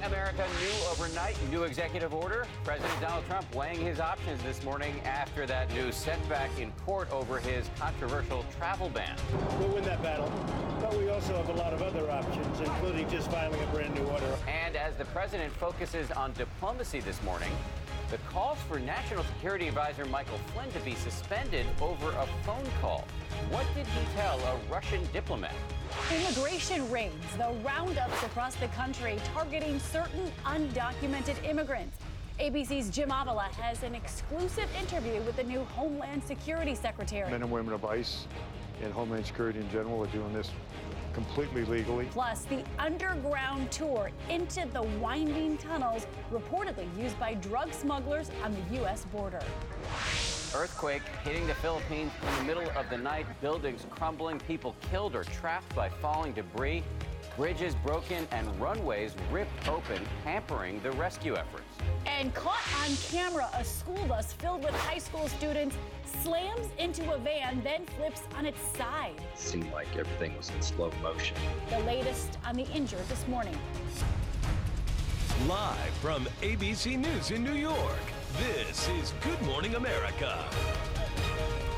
America new overnight, new executive order. President Donald Trump weighing his options this morning after that new setback in court over his controversial travel ban. We'll win that battle, but we also have a lot of other options, including just filing a brand new order. And as the president focuses on diplomacy this morning, the calls for National Security Advisor Michael Flynn to be suspended over a phone call. What did he tell a Russian diplomat? Immigration raids, the roundups across the country targeting certain undocumented immigrants. ABC's Wjla has an exclusive interview with the new Homeland Security Secretary. Men and women of ICE and Homeland Security in general are doing this completely legally. Plus, the underground tour into the winding tunnels reportedly used by drug smugglers on the U.S. border. Earthquake hitting the Philippines in the middle of the night. Buildings crumbling, people killed or trapped by falling debris. Bridges broken and runways ripped open, hampering the rescue efforts. And caught on camera, a school bus filled with high school students slams into a van, then flips on its side. It seemed like everything was in slow motion. The latest on the injured this morning. Live from ABC News in New York, this is Good Morning America.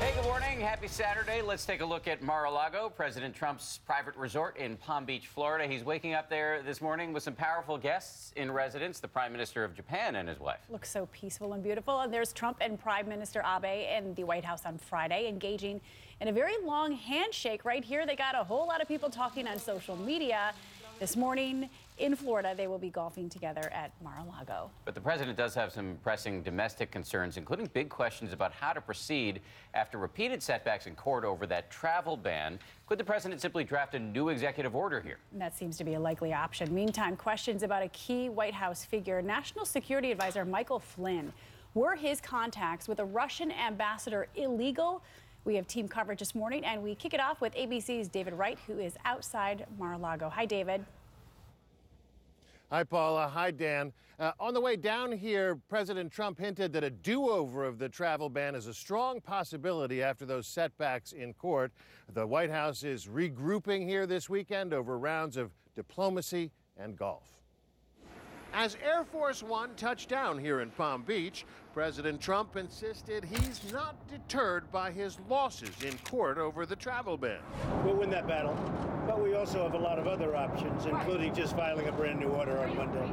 Hey, good morning. Happy Saturday. Let's take a look at Mar-a-Lago, President Trump's private resort in Palm Beach, Florida. He's waking up there this morning with some powerful guests in residence, the Prime Minister of Japan and his wife. Looks so peaceful and beautiful. And there's Trump and Prime Minister Abe in the White House on Friday, engaging in a very long handshake right here. They got a whole lot of people talking on social media. This morning in Florida, they will be golfing together at Mar-a-Lago. But the president does have some pressing domestic concerns, including big questions about how to proceed after repeated setbacks in court over that travel ban. Could the president simply draft a new executive order here? And that seems to be a likely option. Meantime, questions about a key White House figure, National Security Advisor Michael Flynn. Were his contacts with a Russian ambassador illegal? We have team coverage this morning, and we kick it off with ABC's David Wright, who is outside Mar-a-Lago. Hi, David. Hi, Paula. Hi, Dan. On the way down here, President Trump hinted that a do-over of the travel ban is a strong possibility after those setbacks in court. The White House is regrouping here this weekend over rounds of diplomacy and golf. As Air Force One touched down here in Palm Beach, President Trump insisted he's not deterred by his losses in court over the travel ban. We'll win that battle, but we also have a lot of other options, including just filing a brand new order on Monday.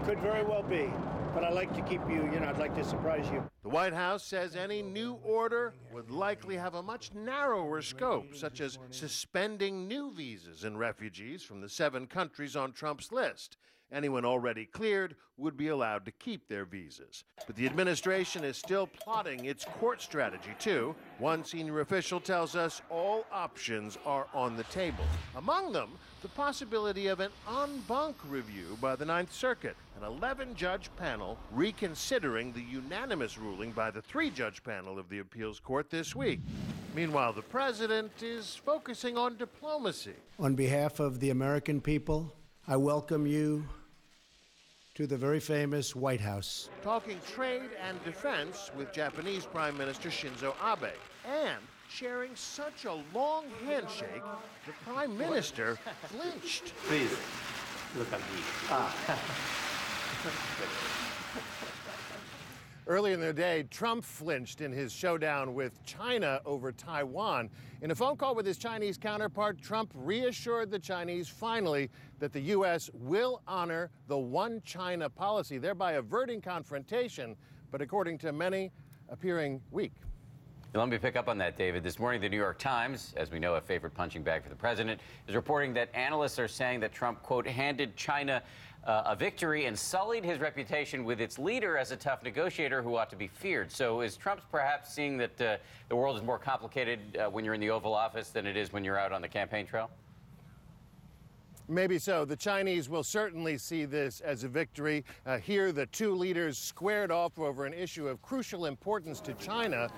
Could very well be, but I'd like to keep you, I'd like to surprise you. The White House says any new order would likely have a much narrower scope, such as suspending new visas and refugees from the 7 countries on Trump's list. Anyone already cleared would be allowed to keep their visas. But the administration is still plotting its court strategy, too. One senior official tells us all options are on the table. Among them, the possibility of an en banc review by the Ninth Circuit, an 11-judge panel reconsidering the unanimous ruling by the 3-judge panel of the appeals court this week. Meanwhile, the president is focusing on diplomacy. On behalf of the American people, I welcome you to the very famous White House. Talking trade and defense with Japanese Prime Minister Shinzo Abe, and sharing such a long handshake, the Prime Minister flinched. Please, look at me. Earlier in the day, Trump flinched in his showdown with China over Taiwan. In a phone call with his Chinese counterpart, Trump reassured the Chinese finally that the U.S. will honor the one China policy, thereby averting confrontation, but according to many, appearing weak. Let me pick up on that, David. This morning, the New York Times, as we know, a favorite punching bag for the president, is reporting that analysts are saying that Trump, quote, handed China a victory and sullied his reputation with its leader as a tough negotiator who ought to be feared. So is Trump perhaps seeing that the world is more complicated when you're in the Oval Office than it is when you're out on the campaign trail? Maybe so. The Chinese will certainly see this as a victory. Here, the two leaders squared off over an issue of crucial importance to China.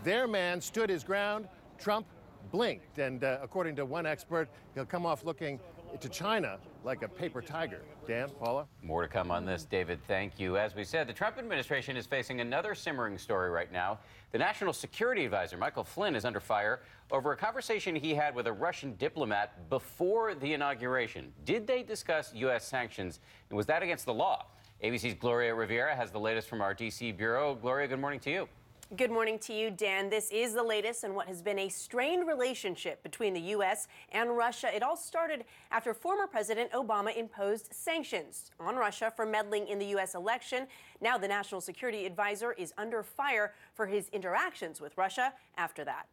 Their man stood his ground. Trump blinked. And according to one expert, he'll come off looking to China like a paper tiger. Dan, Paula? More to come on this, David. Thank you. As we said, the Trump administration is facing another simmering story right now. The National Security Advisor, Michael Flynn, is under fire over a conversation he had with a Russian diplomat before the inauguration. Did they discuss U.S. sanctions, and was that against the law? ABC's Gloria Rivera has the latest from our D.C. bureau. Gloria, good morning to you. Good morning to you, Dan. This is the latest in what has been a strained relationship between the U.S. and Russia. It all started after former President Obama imposed sanctions on Russia for meddling in the U.S. election. Now the National Security Advisor is under fire for his interactions with Russia after that.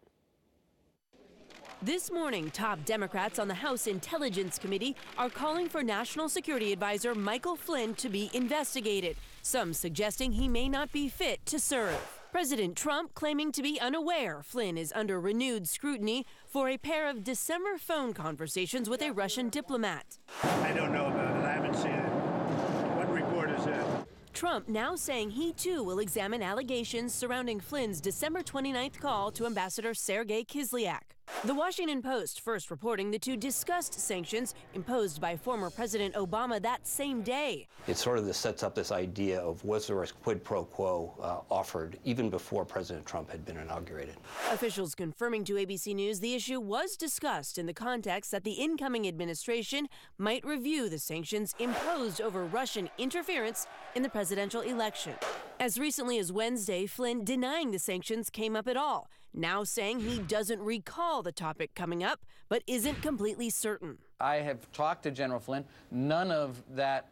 This morning, top Democrats on the House Intelligence Committee are calling for National Security Advisor Michael Flynn to be investigated, some suggesting he may not be fit to serve. President Trump claiming to be unaware Flynn is under renewed scrutiny for a pair of December phone conversations with a Russian diplomat. I don't know about it. I haven't seen it. What report is that? Trump now saying he too will examine allegations surrounding Flynn's December 29th call to Ambassador Sergei Kislyak. The Washington Post first reporting the two discussed sanctions imposed by former President Obama that same day. It sort of sets up this idea of was there a quid pro quo offered even before President Trump had been inaugurated. Officials confirming to ABC News the issue was discussed in the context that the incoming administration might review the sanctions imposed over Russian interference in the presidential election. As recently as Wednesday, Flynn denying the sanctions came up at all, now saying he doesn't recall the topic coming up, but isn't completely certain. I have talked to General Flynn. None of that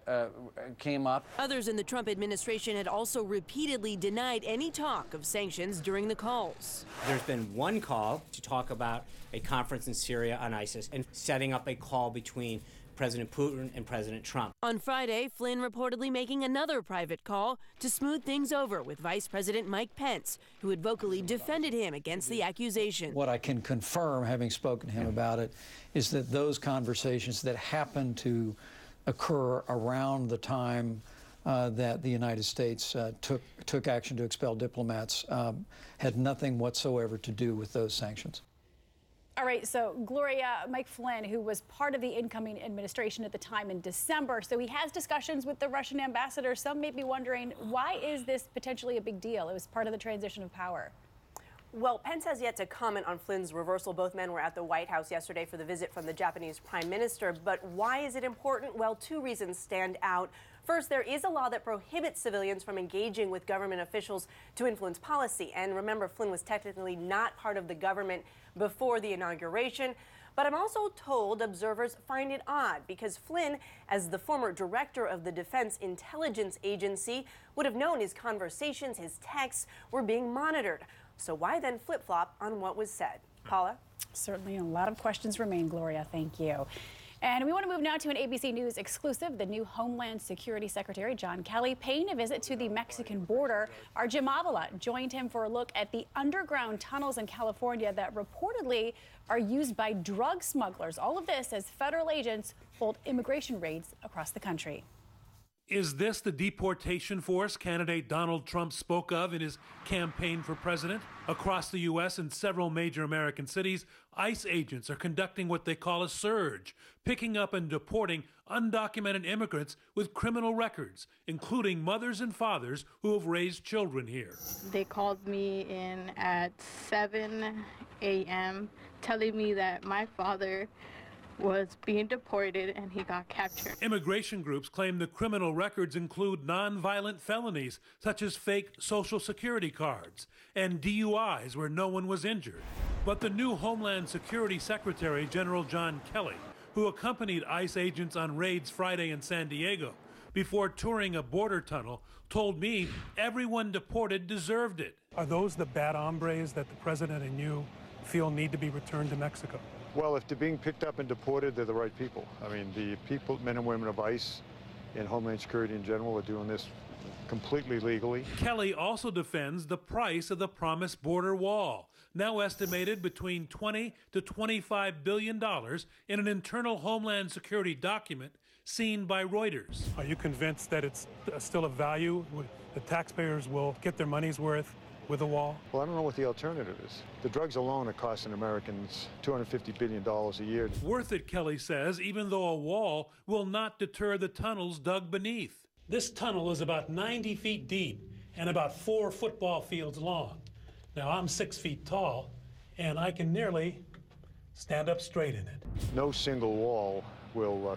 came up. Others in the Trump administration had also repeatedly denied any talk of sanctions during the calls. There's been one call to talk about a conference in Syria on ISIS and setting up a call between President Putin and President Trump. On Friday, Flynn reportedly making another private call to smooth things over with Vice President Mike Pence, who had vocally defended him against the accusation. What I can confirm, having spoken to him about it, is that those conversations that happened to occur around the time that the United States took action to expel diplomats had nothing whatsoever to do with those sanctions. All right, so Gloria, Mike Flynn, who was part of the incoming administration at the time in December, so he has discussions with the Russian ambassador. Some may be wondering, why is this potentially a big deal? It was part of the transition of power. Well, Pence has yet to comment on Flynn's reversal. Both men were at the White House yesterday for the visit from the Japanese Prime Minister. But why is it important? Well, two reasons stand out. First, there is a law that prohibits civilians from engaging with government officials to influence policy. And remember, Flynn was technically not part of the government before the inauguration. But I'm also told observers find it odd because Flynn, as the former director of the Defense Intelligence Agency, would have known his conversations, his texts were being monitored. So why then flip-flop on what was said? Paula? Certainly a lot of questions remain, Gloria. Thank you. And we want to move now to an ABC News exclusive. The new Homeland Security Secretary, John Kelly, paying a visit to the Mexican border. Our Jim Avila joined him for a look at the underground tunnels in California that reportedly are used by drug smugglers. All of this as federal agents hold immigration raids across the country. Is this the deportation force candidate Donald Trump spoke of in his campaign for president? Across the U.S. and several major American cities, ICE agents are conducting what they call a surge, picking up and deporting undocumented immigrants with criminal records, including mothers and fathers who have raised children here. They called me in at 7 a.m. telling me that my father was being deported and he got captured. Immigration groups claim the criminal records include nonviolent felonies such as fake Social Security cards and DUIs where no one was injured. But the new Homeland Security Secretary, General John Kelly, who accompanied ICE agents on raids Friday in San Diego before touring a border tunnel, told me everyone deported deserved it. Are those the bad hombres that the president and you feel need to be returned to Mexico? Well, if they're being picked up and deported, they're the right people. I mean, the people, men and women of ICE and Homeland Security in general are doing this completely legally. Kelly also defends the price of the promised border wall, now estimated between $20 to $25 billion in an internal Homeland Security document seen by Reuters. Are you convinced that it's still of value? The taxpayers will get their money's worth with a wall? Well, I don't know what the alternative is. The drugs alone are costing Americans $250 billion a year. Worth it, Kelly says, even though a wall will not deter the tunnels dug beneath. This tunnel is about 90 feet deep and about 4 football fields long. Now, I'm 6 feet tall, and I can nearly stand up straight in it. No single wall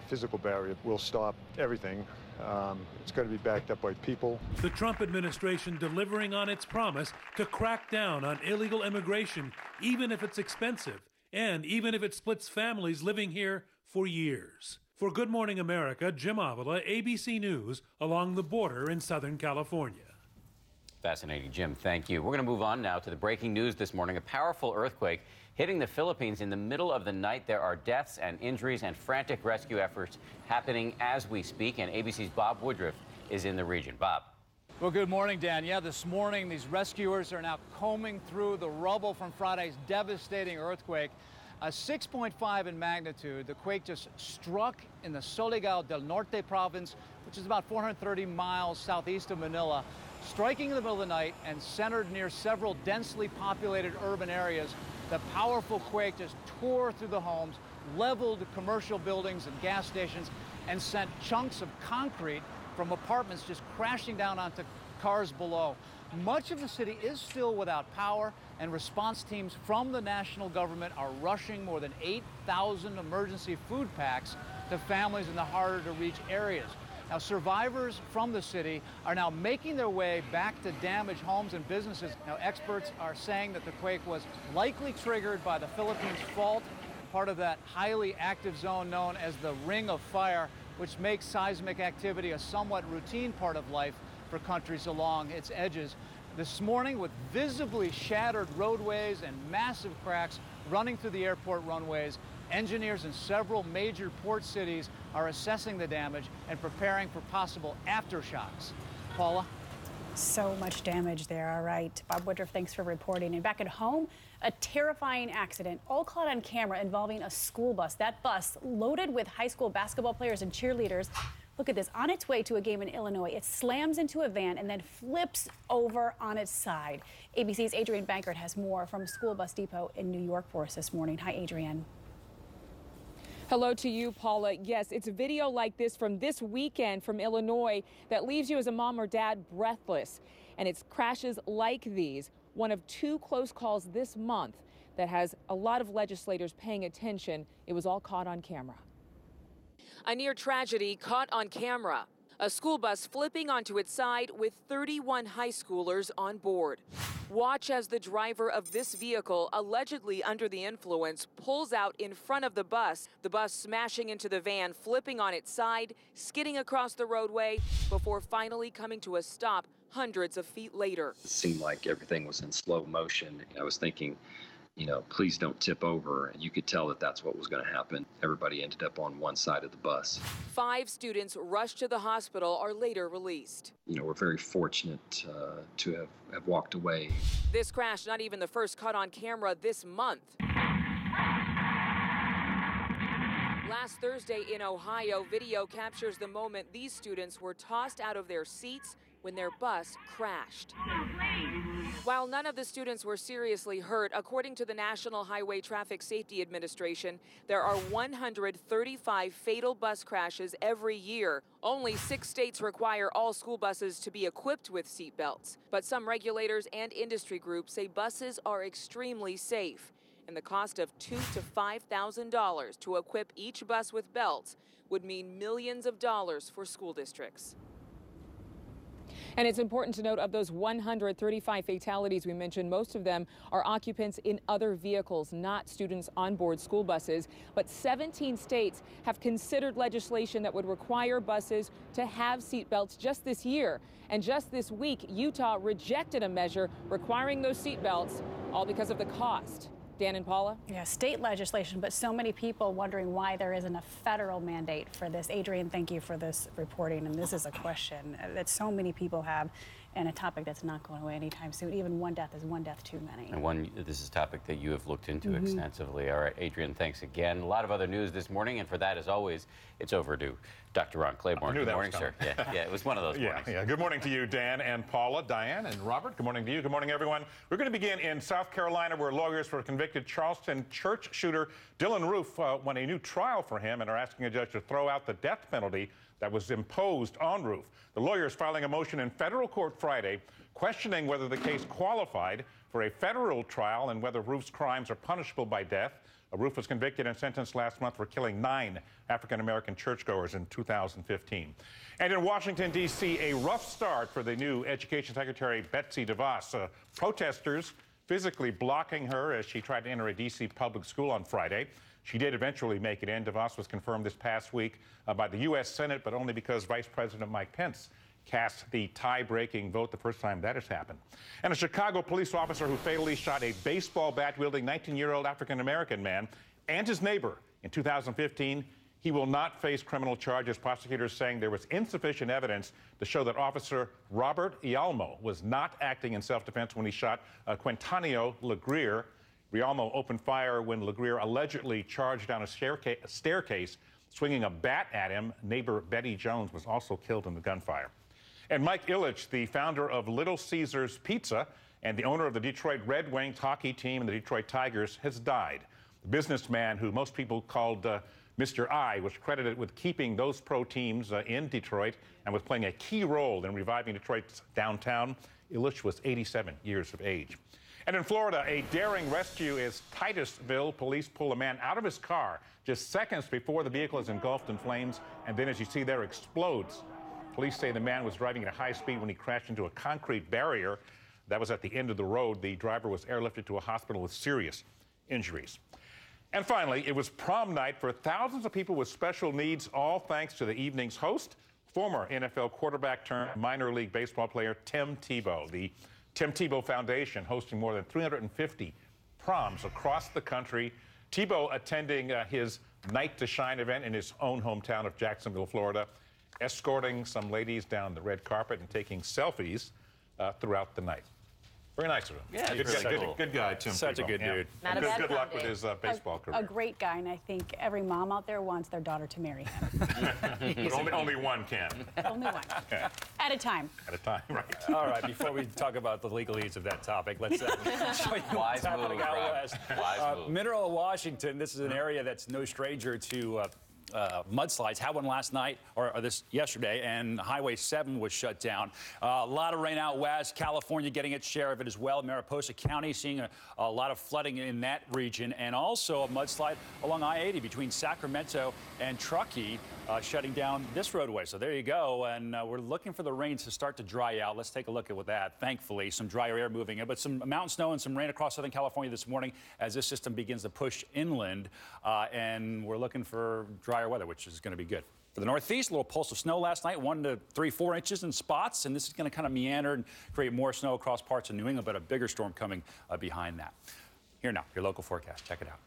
physical barrier will stop everything. It's got to be backed up by people. The Trump administration delivering on its promise to crack down on illegal immigration, even if it's expensive, and even if it splits families living here for years. For Good Morning America, Jim Wjla, ABC News, along the border in Southern California. Fascinating, Jim. Thank you. We're going to move on now to the breaking news this morning. A powerful earthquake hitting the Philippines in the middle of the night. There are deaths and injuries and frantic rescue efforts happening as we speak. And ABC's Bob Woodruff is in the region. Bob. Well, good morning, Dan. Yeah, this morning, these rescuers are now combing through the rubble from Friday's devastating earthquake. A 6.5 in magnitude, the quake just struck in the Surigao del Norte province, which is about 430 miles southeast of Manila, striking in the middle of the night and centered near several densely populated urban areas. The powerful quake just tore through the homes, leveled commercial buildings and gas stations, and sent chunks of concrete from apartments just crashing down onto cars below. Much of the city is still without power, and response teams from the national government are rushing more than 8,000 emergency food packs to families in the harder to reach areas. Now, survivors from the city are now making their way back to damaged homes and businesses. Now, experts are saying that the quake was likely triggered by the Philippines fault, part of that highly active zone known as the Ring of Fire, which makes seismic activity a somewhat routine part of life for countries along its edges. This morning, with visibly shattered roadways and massive cracks running through the airport runways, engineers in several major port cities are assessing the damage and preparing for possible aftershocks. Paula? So much damage there. All right. Bob Woodruff, thanks for reporting. And back at home, a terrifying accident, all caught on camera, involving a school bus. That bus, loaded with high school basketball players and cheerleaders, look at this, on its way to a game in Illinois. It slams into a van and then flips over on its side. ABC's Adrienne Bankert has more from School Bus Depot in New York for us this morning. Hi, Adrienne. Hello to you, Paula. Yes, it's a video like this from this weekend from Illinois that leaves you as a mom or dad breathless. And it's crashes like these, one of 2 close calls this month that has a lot of legislators paying attention. It was all caught on camera. A near tragedy caught on camera. A school bus flipping onto its side with 31 high schoolers on board. Watch as the driver of this vehicle, allegedly under the influence, pulls out in front of the bus smashing into the van, flipping on its side, skidding across the roadway before finally coming to a stop hundreds of feet later. It seemed like everything was in slow motion. I was thinking, please don't tip over. And you could tell that that's what was going to happen. Everybody ended up on one side of the bus. 5 students rushed to the hospital, are later released. We're very fortunate to have walked away. This crash, not even the first caught on camera this month. Last Thursday in Ohio, video captures the moment these students were tossed out of their seats when their bus crashed. While none of the students were seriously hurt, according to the National Highway Traffic Safety Administration, there are 135 fatal bus crashes every year. Only 6 states require all school buses to be equipped with seat belts. But some regulators and industry groups say buses are extremely safe, and the cost of $2,000 to $5,000 to equip each bus with belts would mean millions of dollars for school districts. And it's important to note, of those 135 fatalities we mentioned, most of them are occupants in other vehicles, not students on board school buses. But 17 states have considered legislation that would require buses to have seatbelts just this year. And just this week, Utah rejected a measure requiring those seatbelts, all because of the cost. Dan and Paula? Yeah, state legislation, but so many people wondering why there isn't a federal mandate for this. Adrienne, thank you for this reporting. And this is a question that so many people have. and a topic that's not going away anytime soon. Even one death is one death too many. And this is a topic that you have looked into extensively. All right, Adrian, thanks again. A lot of other news this morning, and for that, as always, it's overdue. Dr. Ron Claiborne, good morning, sir. Yeah, it was one of those mornings. Yeah. Good morning to you, Dan and Paula, Diane and Robert. Good morning to you. Good morning, everyone. We're going to begin in South Carolina, where lawyers for convicted Charleston church shooter Dylan Roof won a new trial for him and are asking a judge to throw out the death penalty that was imposed on Roof. The lawyers filing a motion in federal court Friday questioning whether the case qualified for a federal trial and whether Roof's crimes are punishable by death. Roof was convicted and sentenced last month for killing 9 African-American churchgoers in 2015. And in Washington, D.C., a rough start for the new Education Secretary, Betsy DeVos. Protesters physically blocking her as she tried to enter a D.C. public school on Friday. She did eventually make it in. DeVos was confirmed this past week by the U.S. Senate, but only because Vice President Mike Pence cast the tie-breaking vote, the first time that has happened. And a Chicago police officer who fatally shot a baseball bat-wielding 19-year-old African-American man and his neighbor in 2015, he will not face criminal charges. Prosecutors saying there was insufficient evidence to show that Officer Robert Wjla was not acting in self-defense when he shot Quintanio LeGrier. Wjla opened fire when LeGrier allegedly charged down a staircase, swinging a bat at him. Neighbor Betty Jones was also killed in the gunfire. And Mike Ilitch, the founder of Little Caesars Pizza and the owner of the Detroit Red Wings hockey team and the Detroit Tigers, has died. The businessman, who most people called Mr. I, was credited with keeping those pro teams in Detroit and was playing a key role in reviving Detroit's downtown. Ilitch was 87 years of age. And in Florida, a daring rescue is Titusville. Police pull a man out of his car just seconds before the vehicle is engulfed in flames, and then, as you see there, explodes. Police say the man was driving at a high speed when he crashed into a concrete barrier that was at the end of the road. The driver was airlifted to a hospital with serious injuries. And finally, it was prom night for thousands of people with special needs, all thanks to the evening's host, former NFL quarterback turned minor league baseball player Tim Tebow. The Tim Tebow Foundation hosting more than 350 proms across the country. Tebow attending his Night to Shine event in his own hometown of Jacksonville, Florida, escorting some ladies down the red carpet and taking selfies throughout the night. Very nice of him. Yeah, good guy, Tim. Such a good dude. Not a bad Good luck with his baseball career. A great guy, and I think every mom out there wants their daughter to marry him. But only one can. Only one. At a time. At a time, right. All right, before we talk about the legalese of that topic, let's show you what's happening out west. Mineral, Washington, this is an area that's no stranger to mudslides. Had one last night, or this yesterday, and Highway 7 was shut down. A lot of rain out west. California getting its share of it as well. Mariposa County seeing a lot of flooding in that region, and also a mudslide along I-80 between Sacramento and Truckee, shutting down this roadway. So there you go, and we're looking for the rains to start to dry out. Let's take a look at that. Thankfully, some drier air moving in, but some mountain snow and some rain across Southern California this morning as this system begins to push inland, and we're looking for drier weather, which is going to be good. For the Northeast, a little pulse of snow last night, 1 to 3, 4 inches in spots, and this is going to kind of meander and create more snow across parts of New England, but a bigger storm coming behind that. Here now, your local forecast. Check it out.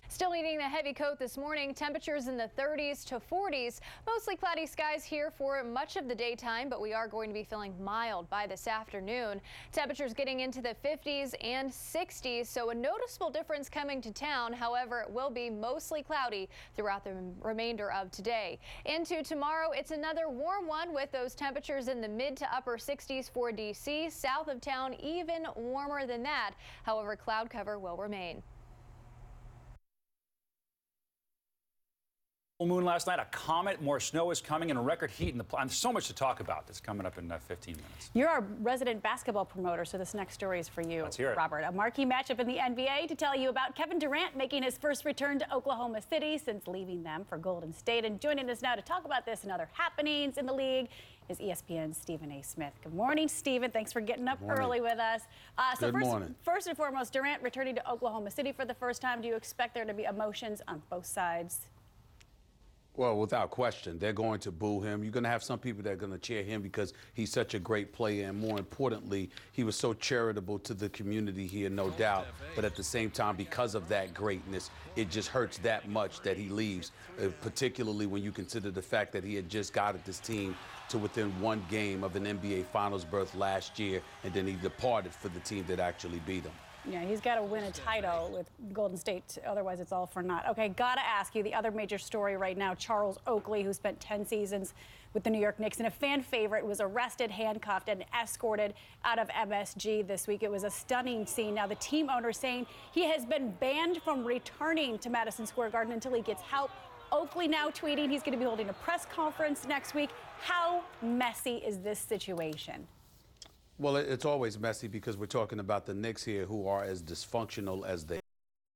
Still needing a heavy coat this morning. Temperatures in the 30s to 40s. Mostly cloudy skies here for much of the daytime, but we are going to be feeling mild by this afternoon. Temperatures getting into the 50s and 60s, so a noticeable difference coming to town. However, it will be mostly cloudy throughout the remainder of today. Into tomorrow, it's another warm one with those temperatures in the mid to upper 60s for D.C. South of town, even warmer than that. However, cloud cover will remain. Moon last night, a comet, more snow is coming, and a record heat in the there's so much to talk about that's coming up in 15 minutes. You're our resident basketball promoter, so this next story is for you, Let's hear it. Robert. A marquee matchup in the NBA to tell you about Kevin Durant making his first return to Oklahoma City since leaving them for Golden State. And joining us now to talk about this and other happenings in the league is ESPN's Stephen A. Smith. Good morning, Stephen. Thanks for getting up early with us. Good morning. First and foremost, Durant returning to Oklahoma City for the first time. Do you expect there to be emotions on both sides? Well, without question, they're going to boo him. You're going to have some people that are going to cheer him because he's such a great player, and more importantly, he was so charitable to the community here, no doubt. But at the same time, because of that greatness, it just hurts that much that he leaves, particularly when you consider the fact that he had just guided this team to within one game of an NBA Finals berth last year, and then he departed for the team that actually beat him. Yeah, he's got to win a title with Golden State, otherwise it's all for naught. Okay, got to ask you, the other major story right now, Charles Oakley, who spent 10 seasons with the New York Knicks and a fan favorite, was arrested, handcuffed, and escorted out of MSG this week. It was a stunning scene. Now, the team owner saying he has been banned from returning to Madison Square Garden until he gets help. Oakley now tweeting he's going to be holding a press conference next week. How messy is this situation? Well, it's always messy because we're talking about the Knicks here, who are as dysfunctional as they